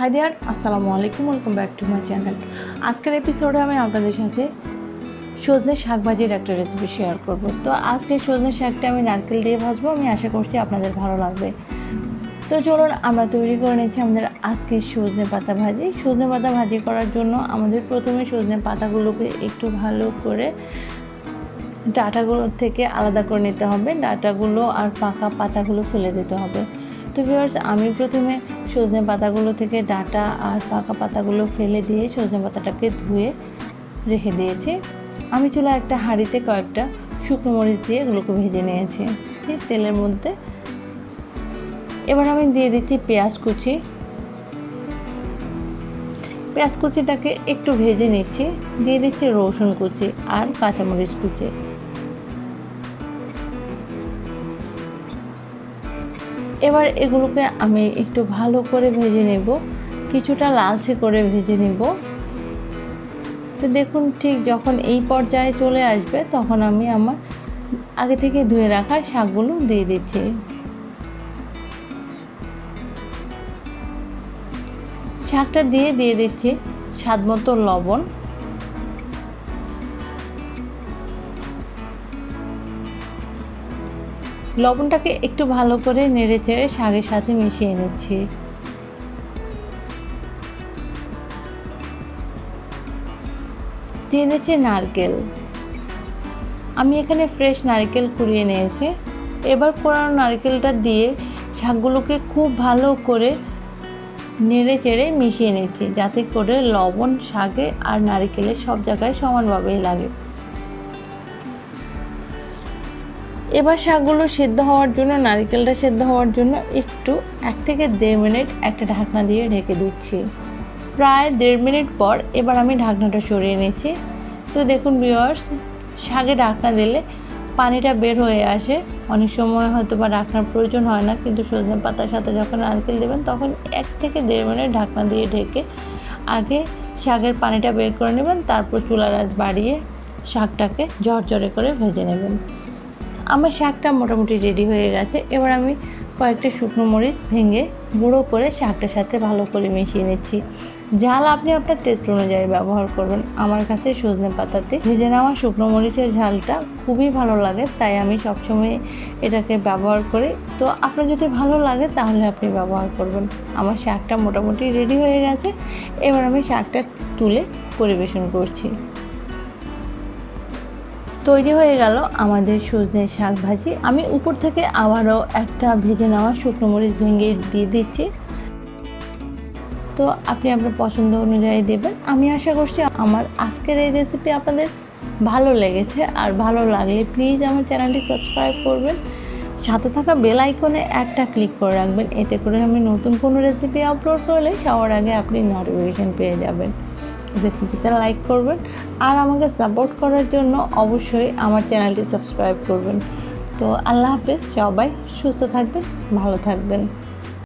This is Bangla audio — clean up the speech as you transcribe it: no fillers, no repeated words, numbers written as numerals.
হাই দেয়ার, আসসালামু আলাইকুম, welcome back to my channel. আজকের এপিসোডে আমি আপনাদের সাথে সজনে শাক ভাজির একটা রেসিপি শেয়ার করব। তো আজকে সজনে শাকটা আমি নারকেল দিয়ে ভাজবো। আমি আশা করছি আপনাদের ভালো লাগবে। তো চলুন আমরা তৈরি করে নিচ্ছি আমাদের আজকে সজনে পাতা ভাজি। সজনে পাতা ভাজি করার জন্য আমাদের প্রথমে সজনে পাতাগুলোকে একটু ভালো করে ডাঁটাগুলো থেকে আলাদা করে নিতে হবে। ডাঁটাগুলো আর পাকা পাতাগুলো ফেলে দিতে হবে। তো ভিউয়ার্স, আমি প্রথমে সজনে পাতাগুলো থেকে ডাঁটা আর পাকা পাতাগুলো ফেলে দিয়ে সজনে পাতাটাকে ধুয়ে রেখে দিয়েছি। আমি চুলায় একটা হাঁড়িতে কয়েকটা শুকনো মরিচ দিয়ে এগুলোকে ভেজে নিয়েছি তেলের মধ্যে। এবার আমি দিয়ে দিচ্ছি পেঁয়াজ কুচি। পেঁয়াজ কুচিটাকে একটু ভেজে নিচ্ছি। দিয়ে দিচ্ছি রসুন কুচি আর কাঁচামরিচ কুচি। এবার এগুলোকে আমি একটু ভালো করে ভেজে নেব, কিছুটা লালচে করে ভেজে নেব। তো দেখুন, ঠিক যখন এই পর্যায়ে চলে আসবে তখন আমি আমার আগে থেকে ধুয়ে রাখা শাকগুলো দিয়ে দিচ্ছি। শাকটা দিয়ে দিচ্ছি স্বাদ মতো লবণ। লবণটাকে একটু ভালো করে নেড়ে চেড়ে শাকের সাথে মিশিয়ে নিচ্ছি। দিয়ে দিচ্ছি নারকেল। আমি এখানে ফ্রেশ নারকেল কুড়িয়ে নিয়েছি। এবার কোরানো নারকেলটা দিয়ে শাকগুলোকে খুব ভালো করে নেড়ে চেড়ে মিশিয়ে নিচ্ছি, যাতে করে লবণ শাকে আর নারকেলের সব জায়গায় সমানভাবেই লাগে। এবার শাকগুলো সেদ্ধ হওয়ার জন্য, নারকেলটা সেদ্ধ হওয়ার জন্য একটু 1 থেকে 1.5 মিনিট একটা ঢাকনা দিয়ে ঢেকে দিচ্ছি। প্রায় 1.5 মিনিট পর এবার আমি ঢাকনাটা সরিয়ে নিচ্ছি। তো দেখুন ভিউয়ার্স, শাকে ঢাকনা দিলে পানিটা বের হয়ে আসে। অনেক সময় হয়তো বা ঢাকনার প্রয়োজন হয় না, কিন্তু সজনে পাতার সাথে যখন নারকেল দেবেন তখন 1 থেকে 1.5 মিনিট ঢাকনা দিয়ে ঢেকে আগে শাকের পানিটা বের করে নেবেন, তারপর চুলার আঁচ বাড়িয়ে শাকটাকে ঝরঝরে করে ভেজে নেবেন। আমার শাকটা মোটামুটি রেডি হয়ে গেছে। এবার আমি কয়েকটা শুকনো মরিচ ভেঙে গুঁড়ো করে শাকটার সাথে ভালো করে মিশিয়ে নিচ্ছি। ঝাল আপনি আপনার টেস্ট অনুযায়ী ব্যবহার করবেন। আমার কাছে সজনে পাতাতে ভেজে নেওয়া শুকনো মরিচের ঝালটা খুবই ভালো লাগে, তাই আমি সবসময় এটাকে ব্যবহার করি। তো আপনার যদি ভালো লাগে তাহলে আপনি ব্যবহার করবেন। আমার শাকটা মোটামুটি রেডি হয়ে গেছে। এবার আমি শাকটা তুলে পরিবেশন করছি। তৈরি হয়ে গেল আমাদের সজনে শাক ভাজি। আমি উপর থেকে আবারও একটা ভেজে নেওয়া শুকনো মরিচ ভেঙে দিয়ে দিচ্ছি। তো আপনি আপনার পছন্দ অনুযায়ী দেবেন। আমি আশা করছি আমার আজকের এই রেসিপি আপনাদের ভালো লেগেছে। আর ভালো লাগলে প্লিজ আমার চ্যানেলটি সাবস্ক্রাইব করবেন। সাথে থাকা বেল আইকনে একটা ক্লিক করে রাখবেন, এতে করে আমি নতুন কোনো রেসিপি আপলোড করলে সবার আগে আপনি নোটিফিকেশন পেয়ে যাবেন। রেসিপিটা লাইক করবেন আর আমাকে সাপোর্ট করার জন্য অবশ্যই আমার চ্যানেলটি সাবস্ক্রাইব করবেন। তো আল্লাহ হাফেজ, সবাই সুস্থ থাকবেন, ভালো থাকবেন।